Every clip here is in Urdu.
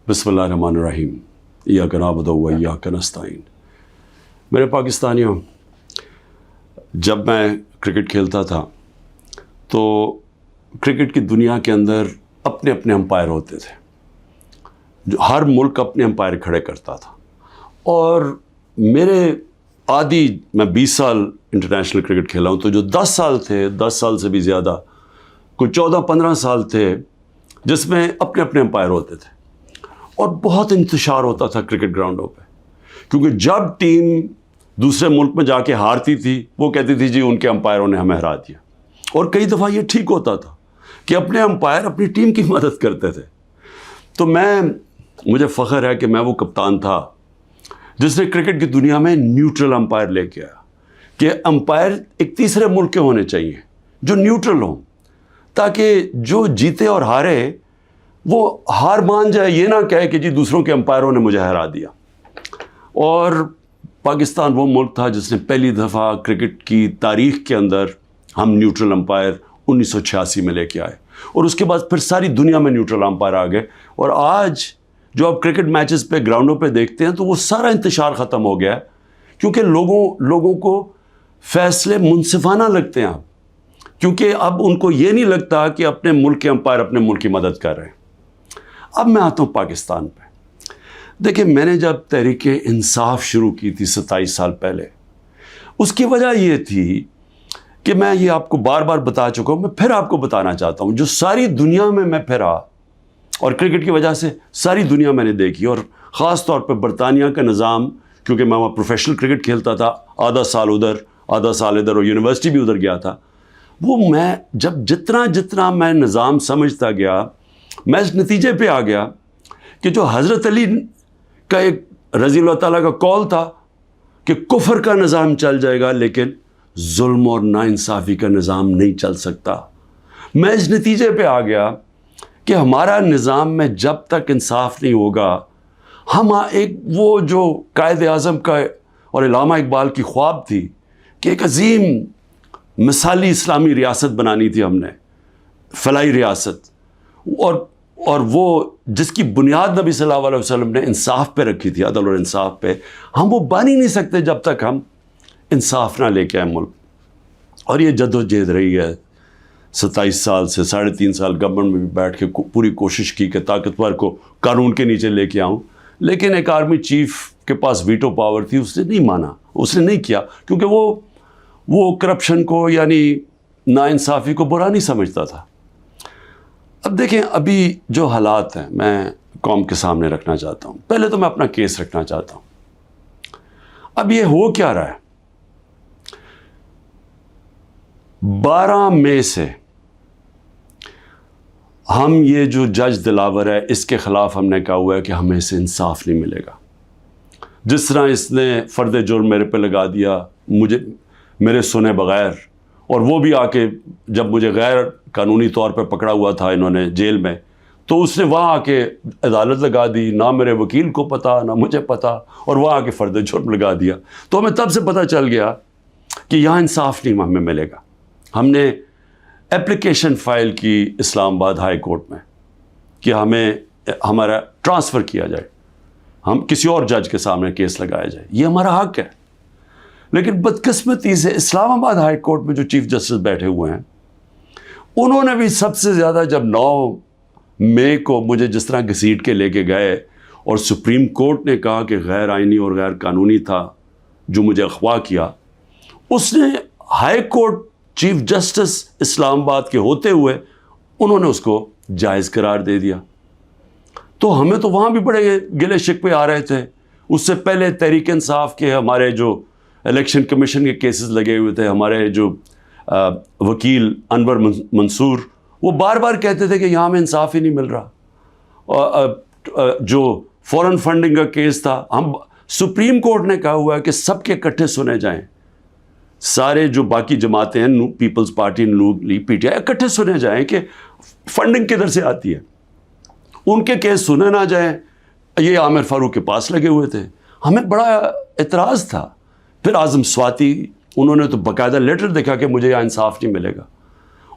بسم اللہ الرحمن الرحیم ایاک نعبد و ایاک نستعین۔ میرے پاکستانیوں، جب میں کرکٹ کھیلتا تھا تو کرکٹ کی دنیا کے اندر اپنے اپنے امپائر ہوتے تھے، جو ہر ملک اپنے امپائر کھڑے کرتا تھا، اور میرے میں 20 سال انٹرنیشنل کرکٹ کھیلا ہوں، تو جو 10 سال تھے، 10 سال سے بھی زیادہ، کوئی 14-15 سال تھے جس میں اپنے اپنے امپائر ہوتے تھے، اور بہت انتشار ہوتا تھا کرکٹ گراؤنڈوں پہ، کیونکہ جب ٹیم دوسرے ملک میں جا کے ہارتی تھی وہ کہتی تھی جی ان کے امپائروں نے ہمیں ہرا دیا، اور کئی دفعہ یہ ٹھیک ہوتا تھا کہ اپنے امپائر اپنی ٹیم کی مدد کرتے تھے۔ تو مجھے فخر ہے کہ میں وہ کپتان تھا جس نے کرکٹ کی دنیا میں نیوٹرل امپائر لے کے آیا، کہ امپائر ایک تیسرے ملک کے ہونے چاہیے جو نیوٹرل ہوں، تاکہ جو جیتے اور ہارے وہ ہار مان جائے، یہ نہ کہے کہ جی دوسروں کے امپائروں نے مجھے ہرا دیا۔ اور پاکستان وہ ملک تھا جس نے پہلی دفعہ کرکٹ کی تاریخ کے اندر ہم نیوٹرل امپائر 1986 میں لے کے آئے، اور اس کے بعد پھر ساری دنیا میں نیوٹرل امپائر آ گئے، اور آج جو آپ کرکٹ میچز پہ گراؤنڈوں پہ دیکھتے ہیں تو وہ سارا انتشار ختم ہو گیا ہے، کیونکہ لوگوں کو فیصلے منصفانہ لگتے ہیں، کیونکہ اب ان کو یہ نہیں لگتا کہ اپنے ملک کے امپائر اپنے ملک کی مدد کر رہے ہیں۔ اب میں آتا ہوں پاکستان پہ۔ دیکھیں، میں نے جب تحریک انصاف شروع کی تھی 27 سال پہلے، اس کی وجہ یہ تھی کہ میں یہ آپ کو بار بار بتا چکا ہوں، میں پھر آپ کو بتانا چاہتا ہوں، جو ساری دنیا میں پھرا، اور کرکٹ کی وجہ سے ساری دنیا میں نے دیکھی، اور خاص طور پہ برطانیہ کا نظام، کیونکہ میں وہاں پروفیشنل کرکٹ کھیلتا تھا، آدھا سال ادھر آدھا سال ادھر، اور یونیورسٹی بھی ادھر گیا تھا، وہ میں جب جتنا میں نظام سمجھتا گیا، میں اس نتیجے پہ آ گیا کہ جو حضرت علی کا ایک رضی اللہ تعالیٰ کا قول تھا کہ کفر کا نظام چل جائے گا لیکن ظلم اور ناانصافی کا نظام نہیں چل سکتا، میں اس نتیجے پہ آ گیا کہ ہمارا نظام میں جب تک انصاف نہیں ہوگا، ہم ایک وہ جو قائد اعظم کا اور علامہ اقبال کی خواب تھی کہ ایک عظیم مثالی اسلامی ریاست بنانی تھی، ہم نے فلاحی ریاست، اور وہ جس کی بنیاد نبی صلی اللہ علیہ وسلم نے انصاف پہ رکھی تھی، عدل اور انصاف پہ، ہم وہ بن ہی نہیں سکتے جب تک ہم انصاف نہ لے کے آئے ملک۔ اور یہ جد و جہد رہی ہے 27 سال سے، 3.5 سال گورنمنٹ میں بھی بیٹھ کے پوری کوشش کی کہ طاقتور کو قانون کے نیچے لے کے آؤں، لیکن ایک آرمی چیف کے پاس ویٹو پاور تھی، اس نے نہیں مانا، اس نے نہیں کیا، کیونکہ وہ کرپشن کو یعنی ناانصافی کو برا نہیں سمجھتا تھا۔ اب دیکھیں، ابھی جو حالات ہیں میں قوم کے سامنے رکھنا چاہتا ہوں۔ پہلے تو میں اپنا کیس رکھنا چاہتا ہوں۔ اب یہ ہو کیا رہا ہے؟ 12 مئی سے ہم یہ جو جج دلاور ہے اس کے خلاف ہم نے کہا ہوا ہے کہ ہمیں اسے انصاف نہیں ملے گا۔ جس طرح اس نے فرد جرم میرے پہ لگا دیا، میرے سنے بغیر، اور وہ بھی آ کے جب مجھے غیر قانونی طور پہ پکڑا ہوا تھا انہوں نے جیل میں، تو اس نے وہاں آ کے عدالت لگا دی، نہ میرے وکیل کو پتا نہ مجھے پتا، اور وہاں آ کے فرد جرم لگا دیا۔ تو ہمیں تب سے پتہ چل گیا کہ یہاں انصاف نہیں ہمیں ملے گا۔ ہم نے اپلیکیشن فائل کی اسلام آباد ہائی کورٹ میں کہ ہمارا ٹرانسفر کیا جائے، ہم کسی اور جج کے سامنے کیس لگایا جائے، یہ ہمارا حق ہے۔ لیکن بدقسمتی سے اسلام آباد ہائی کورٹ میں جو چیف جسٹس بیٹھے ہوئے ہیں، انہوں نے بھی سب سے زیادہ، جب 9 مئی کو مجھے جس طرح گھسیٹ کے لے کے گئے اور سپریم کورٹ نے کہا کہ غیر آئینی اور غیر قانونی تھا جو مجھے اغوا کیا، اس نے ہائی کورٹ چیف جسٹس اسلام آباد کے ہوتے ہوئے انہوں نے اس کو جائز قرار دے دیا۔ تو ہمیں تو وہاں بھی بڑے گلے شکوے آ رہے تھے۔ اس سے پہلے تحریک انصاف کے ہمارے جو الیکشن کمیشن کے کیسز لگے ہوئے تھے، ہمارے جو وکیل انور منصور، وہ بار بار کہتے تھے کہ یہاں ہمیں انصاف ہی نہیں مل رہا۔ جو فورن فنڈنگ کا کیس تھا، ہم سپریم کورٹ نے کہا ہوا ہے کہ سب کے اکٹھے سنے جائیں، سارے جو باقی جماعتیں ہیں، Peoples Party, Noon League, P T I, اکٹھے سنے جائیں کہ فنڈنگ کدھر سے آتی ہے، ان کے کیس سنے نہ جائیں۔ یہ عامر فاروق کے پاس لگے ہوئے تھے، ہمیں بڑا اعتراض تھا۔ پھر اعظم سواتی، انہوں نے تو باقاعدہ لیٹر دیکھا کہ مجھے یہاں انصاف نہیں ملے گا،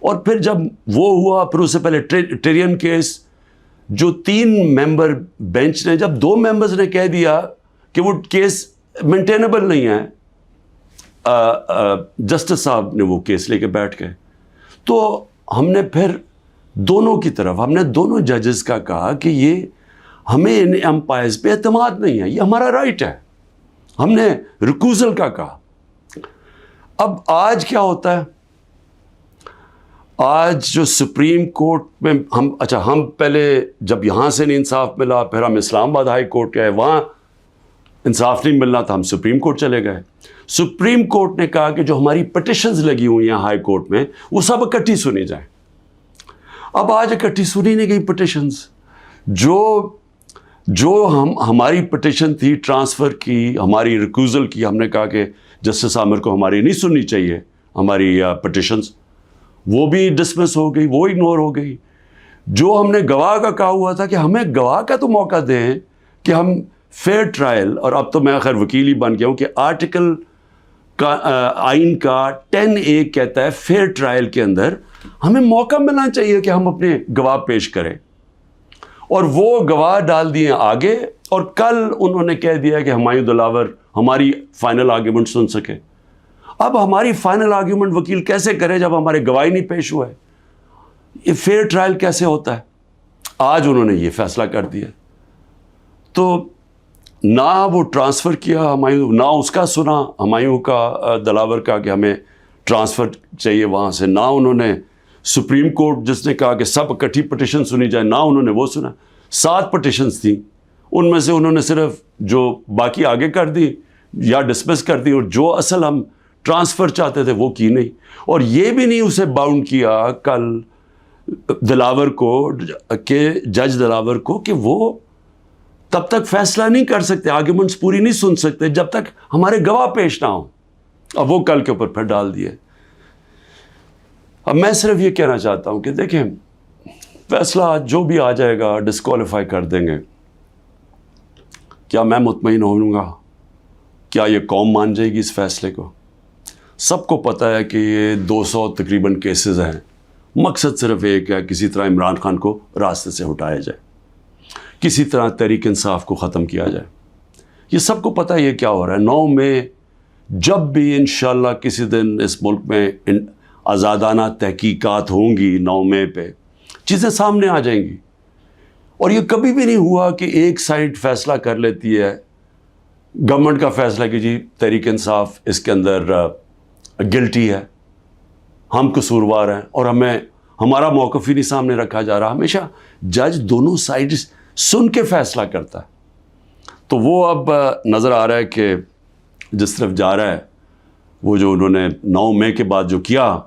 اور پھر جب وہ ہوا، پھر اس سے پہلے ٹیرین کیس، جو 3 ممبر بینچ نے، جب 2 ممبرز نے کہہ دیا کہ وہ کیس مینٹینیبل نہیں ہے، جسٹس صاحب نے وہ کیس لے کے بیٹھ گئے. تو ہم نے پھر دونوں کی طرف، ہم نے دونوں ججز کا کہا کہ یہ ہمیں ان امپائرز پہ اعتماد نہیں ہے، یہ ہمارا رائٹ ہے. ہم نے ریکوزل کا کہا. اب آج کیا ہوتا ہے؟ آج جو سپریم کورٹ میں ہم پہلے جب یہاں سے نہیں انصاف ملا، پھر ہم اسلام آباد ہائی کورٹ گئے، وہاں انصاف نہیں ملنا تھا، ہم سپریم کورٹ چلے گئے. سپریم کورٹ نے کہا کہ جو ہماری پٹیشنز لگی ہوئی ہیں ہائی کورٹ میں، وہ سب اکٹھی سنی جائیں. اب آج اکٹھی سنی نہیں گئی پٹیشنز. جو ہماری پٹیشن تھی ٹرانسفر کی، ہماری ریکوزل کی، ہم نے کہا کہ جسٹس عامر کو ہماری نہیں سننی چاہیے ہماری پٹیشنز، وہ بھی ڈسمس ہو گئی، وہ اگنور ہو گئی. جو ہم نے گواہ کا کہا ہوا تھا کہ ہمیں گواہ کا تو موقع دیں کہ ہم فیئر ٹرائل، اور اب تو میں خیر وکیل ہی بن گیا ہوں کہ آرٹیکل کا آئین کا 10A کہتا ہے فیئر ٹرائل کے اندر ہمیں موقع ملنا چاہیے کہ ہم اپنے گواہ پیش کریں. اور وہ گواہ ڈال دیے آگے، اور کل انہوں نے کہہ دیا کہ ہمایوں دلاور ہماری فائنل آرگیومنٹ سن سکے. اب ہماری فائنل آرگیومنٹ وکیل کیسے کرے جب ہمارے گواہی نہیں پیش ہوا ہے؟ یہ فیئر ٹرائل کیسے ہوتا ہے؟ آج انہوں نے یہ فیصلہ کر دیا. تو نہ وہ ٹرانسفر کیا ہمایوں، نہ اس کا سنا ہمایوں کا دلاور کا کہ ہمیں ٹرانسفر چاہیے وہاں سے، نہ انہوں نے سپریم کورٹ جس نے کہا کہ سب اکٹھی پٹیشن سنی جائے، نہ انہوں نے وہ سنا. 7 پٹیشنز تھیں، ان میں سے انہوں نے صرف جو باقی آگے کر دی یا ڈسمس کر دی، اور جو اصل ہم ٹرانسفر چاہتے تھے وہ کی نہیں. اور یہ بھی نہیں اسے باؤنڈ کیا کل دلاور کو، کہ جج دلاور کو، کہ وہ تب تک فیصلہ نہیں کر سکتے، آرگیومنٹس پوری نہیں سن سکتے جب تک ہمارے گواہ پیش نہ ہوں. اب وہ کل کے اوپر پھر ڈال دیے. اب میں صرف یہ کہنا چاہتا ہوں کہ دیکھیں، فیصلہ جو بھی آ جائے گا ڈسکوالیفائی کر دیں گے. کیا میں مطمئن ہوں گا؟ کیا یہ قوم مان جائے گی اس فیصلے کو؟ سب کو پتہ ہے کہ یہ 200 تقریباً کیسز ہیں. مقصد صرف ایک ہے، کسی طرح عمران خان کو راستے سے ہٹایا جائے، کسی طرح تحریک انصاف کو ختم کیا جائے. یہ سب کو پتہ ہے یہ کیا ہو رہا ہے. 9 مئی جب بھی انشاءاللہ کسی دن اس ملک میں آزادانہ تحقیقات ہوں گی، 9 مئی پہ چیزیں سامنے آ جائیں گی. اور یہ کبھی بھی نہیں ہوا کہ ایک سائڈ فیصلہ کر لیتی ہے، گورنمنٹ کا فیصلہ کہ جی تحریک انصاف اس کے اندر گلٹی ہے، ہم قصوروار ہیں، اور ہمارا موقف ہی نہیں سامنے رکھا جا رہا. ہمیشہ جج دونوں سائڈ سن کے فیصلہ کرتا ہے. تو وہ اب نظر آ رہا ہے کہ جس طرف جا رہا ہے، وہ جو انہوں نے 9 مئی کے بعد جو کیا،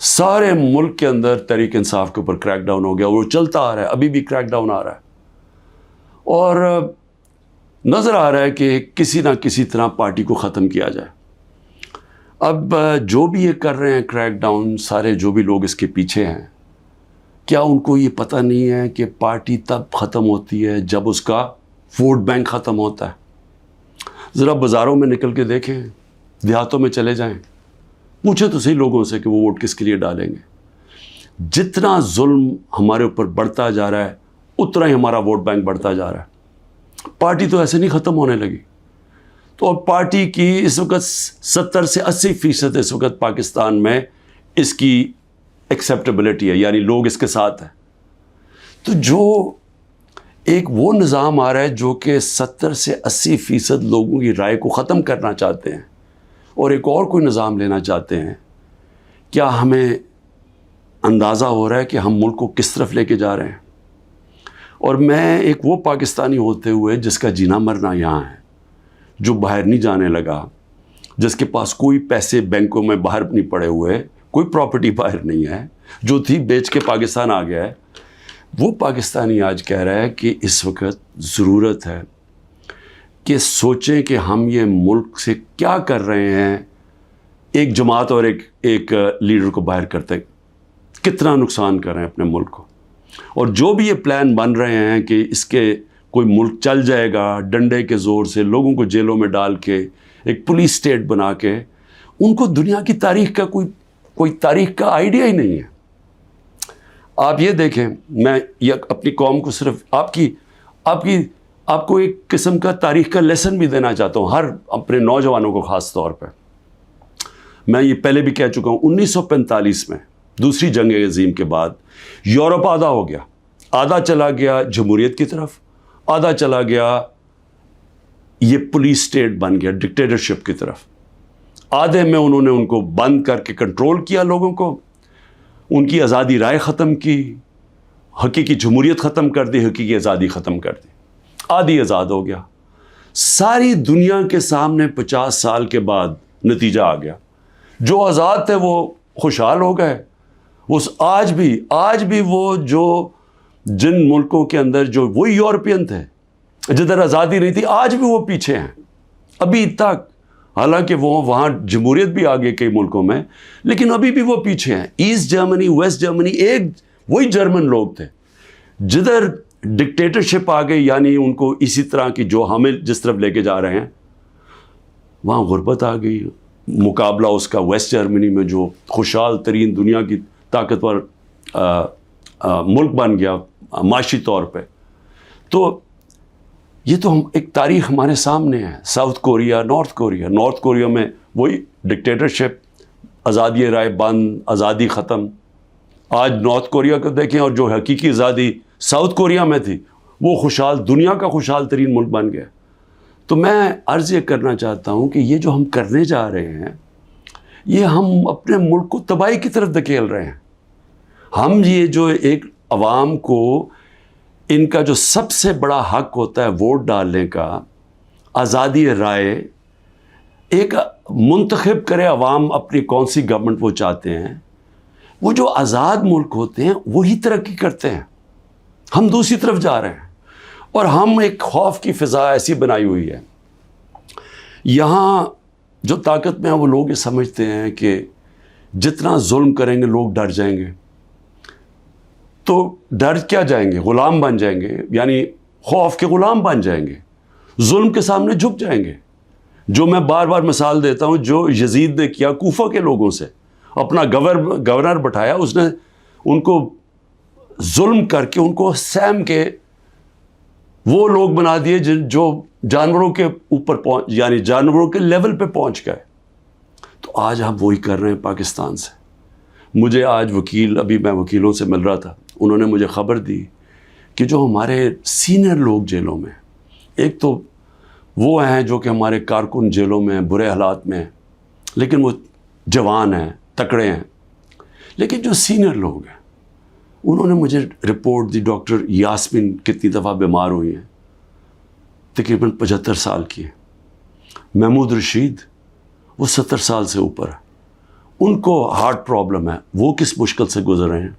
سارے ملک کے اندر تحریک انصاف کے اوپر کریک ڈاؤن ہو گیا. وہ چلتا آ رہا ہے، ابھی بھی کریک ڈاؤن آ رہا ہے. اور نظر آ رہا ہے کہ کسی نہ کسی طرح پارٹی کو ختم کیا جائے. اب جو بھی یہ کر رہے ہیں کریک ڈاؤن، سارے جو بھی لوگ اس کے پیچھے ہیں، کیا ان کو یہ پتہ نہیں ہے کہ پارٹی تب ختم ہوتی ہے جب اس کا ووٹ بینک ختم ہوتا ہے؟ ذرا بازاروں میں نکل کے دیکھیں، دیہاتوں میں چلے جائیں، پوچھیں تو صحیح لوگوں سے کہ وہ ووٹ کس کے لیے ڈالیں گے. جتنا ظلم ہمارے اوپر بڑھتا جا رہا ہے، اتنا ہی ہمارا ووٹ بینک بڑھتا جا رہا ہے. پارٹی تو ایسے نہیں ختم ہونے لگی. تو اب پارٹی کی اس وقت 70 سے 80% اس وقت پاکستان میں اس کی ایکسیپٹیبلٹی ہے، یعنی لوگ اس کے ساتھ ہیں. تو جو ایک وہ نظام آ رہا ہے جو کہ 70 سے 80% لوگوں کی رائے کو ختم کرنا چاہتے ہیں، اور ایک اور کوئی نظام لینا چاہتے ہیں. کیا ہمیں اندازہ ہو رہا ہے کہ ہم ملک کو کس طرف لے کے جا رہے ہیں؟ اور میں ایک وہ پاکستانی ہوتے ہوئے جس کا جینا مرنا یہاں ہے، جو باہر نہیں جانے لگا، جس کے پاس کوئی پیسے بینکوں میں باہر نہیں پڑے ہوئے، کوئی پراپرٹی باہر نہیں ہے، جو تھی بیچ کے پاکستان آ گیا ہے، وہ پاکستانی آج کہہ رہا ہے کہ اس وقت ضرورت ہے کہ سوچیں کہ ہم یہ ملک سے کیا کر رہے ہیں. ایک جماعت اور ایک لیڈر کو باہر کرتے کتنا نقصان کر رہے ہیں اپنے ملک کو. اور جو بھی یہ پلان بن رہے ہیں کہ اس کے کوئی ملک چل جائے گا ڈنڈے کے زور سے، لوگوں کو جیلوں میں ڈال کے، ایک پولیس اسٹیٹ بنا کے، ان کو دنیا کی تاریخ کا کوئی تاریخ کا آئیڈیا ہی نہیں ہے. آپ یہ دیکھیں، میں یہ اپنی قوم کو صرف آپ کو ایک قسم کا تاریخ کا لیسن بھی دینا چاہتا ہوں، ہر اپنے نوجوانوں کو خاص طور پہ. میں یہ پہلے بھی کہہ چکا ہوں، 1945 میں دوسری جنگ عظیم کے بعد یورپ آدھا ہو گیا، آدھا چلا گیا جمہوریت کی طرف، آدھا چلا گیا یہ پولیس اسٹیٹ بن گیا ڈکٹیٹرشپ کی طرف. آدھے میں انہوں نے ان کو بند کر کے کنٹرول کیا لوگوں کو، ان کی آزادی رائے ختم کی، حقیقی جمہوریت ختم کر دی، حقیقی آزادی ختم کر دی. آدھی آزاد ہو گیا. ساری دنیا کے سامنے 50 سال کے بعد نتیجہ آ گیا. جو آزاد تھے وہ خوشحال ہو گئے. وہ آج بھی وہ جو جن ملکوں کے اندر جو وہی یورپین تھے جدھر آزادی نہیں تھی، آج بھی وہ پیچھے ہیں ابھی تک. حالانکہ وہ وہاں جمہوریت بھی آ گئی کئی ملکوں میں، لیکن ابھی بھی وہ پیچھے ہیں. ایسٹ جرمنی، ویسٹ جرمنی ایک وہی جرمن لوگ تھے. جدھر ڈکٹیٹرشپ آ گئی، یعنی ان کو اسی طرح کی جو ہمیں جس طرف لے کے جا رہے ہیں، وہاں غربت آ گئی. مقابلہ اس کا ویسٹ جرمنی میں جو خوشحال ترین دنیا کی طاقتور ملک بن گیا معاشی طور پہ. تو یہ تو ایک تاریخ ہمارے سامنے ہے. ساؤتھ کوریا، نارتھ کوریا میں وہی ڈکٹیٹرشپ، آزادی رائے بند، آزادی ختم. آج نارتھ کوریا کو دیکھیں، اور جو حقیقی آزادی ساؤتھ کوریا میں تھی، وہ دنیا کا خوشحال ترین ملک بن گیا. تو میں عرض یہ کرنا چاہتا ہوں کہ یہ جو ہم کرنے جا رہے ہیں، یہ ہم اپنے ملک کو تباہی کی طرف دھکیل رہے ہیں. ہم یہ جو ایک عوام کو ان کا جو سب سے بڑا حق ہوتا ہے ووٹ ڈالنے کا، آزادی رائے، ایک منتخب کرے عوام اپنی کون سی گورنمنٹ وہ چاہتے ہیں. وہ جو آزاد ملک ہوتے ہیں وہی ترقی کرتے ہیں. ہم دوسری طرف جا رہے ہیں، اور ہم ایک خوف کی فضا ایسی بنائی ہوئی ہے. یہاں جو طاقت میں ہیں وہ لوگ یہ سمجھتے ہیں کہ جتنا ظلم کریں گے لوگ ڈر جائیں گے. تو ڈر کیا جائیں گے؟ غلام بن جائیں گے، یعنی خوف کے غلام بن جائیں گے، ظلم کے سامنے جھک جائیں گے. جو میں بار بار مثال دیتا ہوں، جو یزید نے کیا کوفہ کے لوگوں سے، اپنا گورنر بٹھایا، اس نے ان کو ظلم کر کے ان کو سیم کے وہ لوگ بنا دیے جو جانوروں کے اوپر یعنی جانوروں کے لیول پہ پہنچ گئے. تو آج ہم وہی کر رہے ہیں پاکستان سے. مجھے آج ابھی میں وکیلوں سے مل رہا تھا، انہوں نے مجھے خبر دی کہ جو ہمارے سینئر لوگ جیلوں میں، ایک تو وہ ہیں جو کہ ہمارے کارکن جیلوں میں ہیں، برے حالات میں ہیں، لیکن وہ جوان ہیں، تکڑے ہیں. لیکن جو سینئر لوگ ہیں، انہوں نے مجھے رپورٹ دی، ڈاکٹر یاسمین کتنی دفعہ بیمار ہوئی ہیں، تقریباً 75 سال کی ہیں. محمود رشید، وہ 70 سال سے اوپر ہے، ان کو ہارٹ پرابلم ہے، وہ کس مشکل سے گزر رہے ہیں،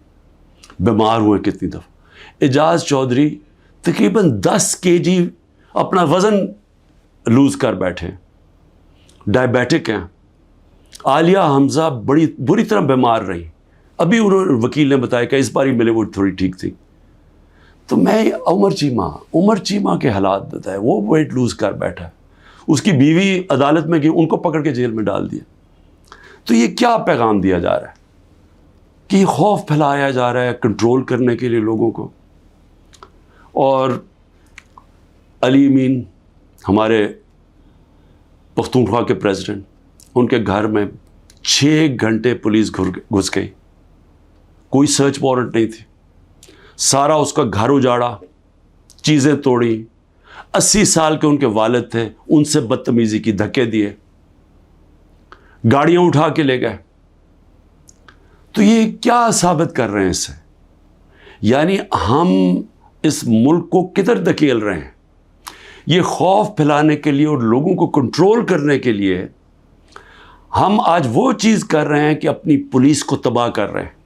بیمار ہوئے کتنی دفعہ. اعجاز چودھری تقریباً 10 kg اپنا وزن لوز کر بیٹھے، ڈائبیٹک ہیں. عالیہ حمزہ بڑی بری طرح بیمار رہی، ابھی وکیل نے بتایا کہ اس باری ملے وہ تھوڑی ٹھیک تھی. تو میں عمر چیمہ کے حالات بتائے، وہ ویٹ لوز کر بیٹھا ہے، اس کی بیوی عدالت میں گئی، ان کو پکڑ کے جیل میں ڈال دیا. تو یہ کیا پیغام دیا جا رہا ہے کہ یہ خوف پھیلایا جا رہا ہے کنٹرول کرنے کے لیے لوگوں کو. اور علی امین، ہمارے پختونخوا کے پریزیڈنٹ، ان کے گھر میں 6 گھنٹے پولیس گھس گئی، کوئی سرچ وارنٹ نہیں تھی. سارا اس کا گھر اجاڑا، چیزیں توڑی. 80 سال کے ان کے والد تھے، ان سے بدتمیزی کی، دھکے دیے، گاڑیاں اٹھا کے لے گئے. تو یہ کیا ثابت کر رہے ہیں اس سے؟ یعنی ہم اس ملک کو کدھر دھکیل رہے ہیں؟ یہ خوف پھیلانے کے لیے اور لوگوں کو کنٹرول کرنے کے لیے ہم آج وہ چیز کر رہے ہیں کہ اپنی پولیس کو تباہ کر رہے ہیں.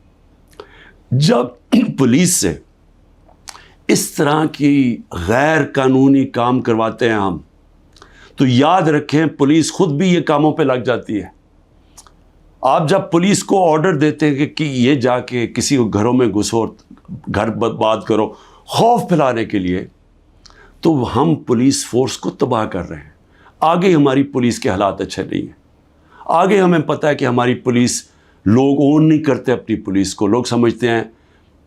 جب پولیس سے اس طرح کی غیر قانونی کام کرواتے ہیں ہم، تو یاد رکھیں پولیس خود بھی یہ کاموں پہ لگ جاتی ہے. آپ جب پولیس کو آرڈر دیتے ہیں کہ یہ جا کے کسی کو گھروں میں گھسو، گھر برباد کرو، خوف پھیلانے کے لیے، تو ہم پولیس فورس کو تباہ کر رہے ہیں. آگے ہماری پولیس کے حالات اچھے نہیں ہیں. آگے ہمیں پتہ ہے کہ ہماری پولیس، لوگ اون نہیں کرتے اپنی پولیس کو. لوگ سمجھتے ہیں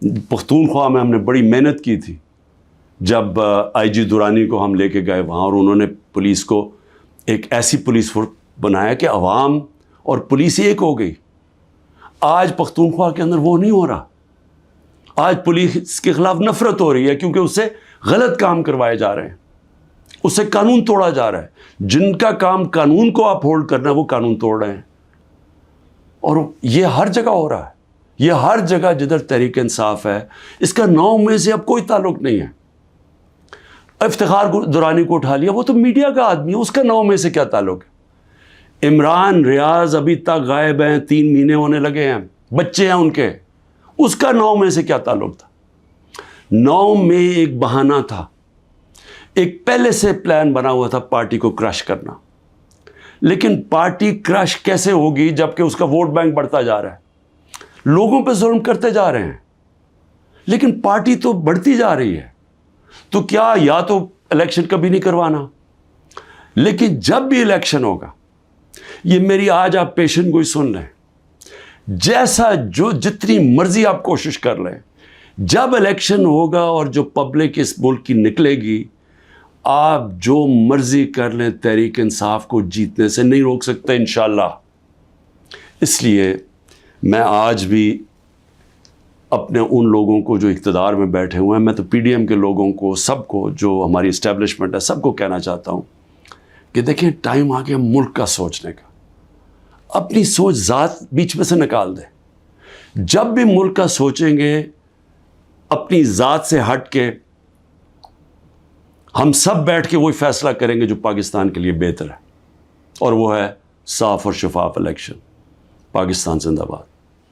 پختونخوا میں ہم نے بڑی محنت کی تھی جب آئی جی درانی کو ہم لے کے گئے وہاں، اور انہوں نے پولیس کو ایک ایسی پولیس فورس بنایا کہ عوام اور پولیس ایک ہو گئی۔ آج پختونخوا کے اندر وہ نہیں ہو رہا، آج پولیس کے خلاف نفرت ہو رہی ہے کیونکہ اس سے غلط کام کروائے جا رہے ہیں، اس سے قانون توڑا جا رہا ہے۔ جن کا کام قانون کو اپ ہولڈ کرنا ہے وہ قانون توڑ رہے ہیں، اور یہ ہر جگہ ہو رہا ہے، یہ ہر جگہ جدھر تحریک انصاف ہے۔ اس کا 9 میں سے اب کوئی تعلق نہیں ہے۔ افتخار درانی کو اٹھا لیا، وہ تو میڈیا کا آدمی ہے، اس کا 9 میں سے کیا تعلق ہے؟ عمران ریاض ابھی تک غائب ہیں، 3 مہینے ہونے لگے ہیں، بچے ہیں ان کے، اس کا 9 میں سے کیا تعلق تھا؟ 9 میں ایک بہانہ تھا، ایک پہلے سے پلان بنا ہوا تھا پارٹی کو کرش کرنا، لیکن پارٹی کرش کیسے ہوگی جبکہ اس کا ووٹ بینک بڑھتا جا رہا ہے، لوگوں پہ ظلم کرتے جا رہے ہیں، لیکن پارٹی تو بڑھتی جا رہی ہے۔ تو کیا یا تو الیکشن کبھی نہیں کروانا، لیکن جب بھی الیکشن ہوگا، یہ میری آج آپ پیشن گوئی سن لیں، جیسا جو جتنی مرضی آپ کوشش کر لیں، جب الیکشن ہوگا اور جو پبلک اس ملک کی نکلے گی، آپ جو مرضی کر لیں، تحریک انصاف کو جیتنے سے نہیں روک سکتے انشاءاللہ۔ اس لیے میں آج بھی اپنے ان لوگوں کو جو اقتدار میں بیٹھے ہوئے ہیں، میں تو پی ڈی ایم کے لوگوں کو، سب کو، جو ہماری اسٹیبلشمنٹ ہے، سب کو کہنا چاہتا ہوں کہ دیکھیں ٹائم آ گیا ملک کا سوچنے کا، اپنی سوچ ذات بیچ میں سے نکال دیں۔ جب بھی ملک کا سوچیں گے اپنی ذات سے ہٹ کے، ہم سب بیٹھ کے وہی فیصلہ کریں گے جو پاکستان کے لیے بہتر ہے، اور وہ ہے صاف اور شفاف الیکشن۔ پاکستان زندہ باد۔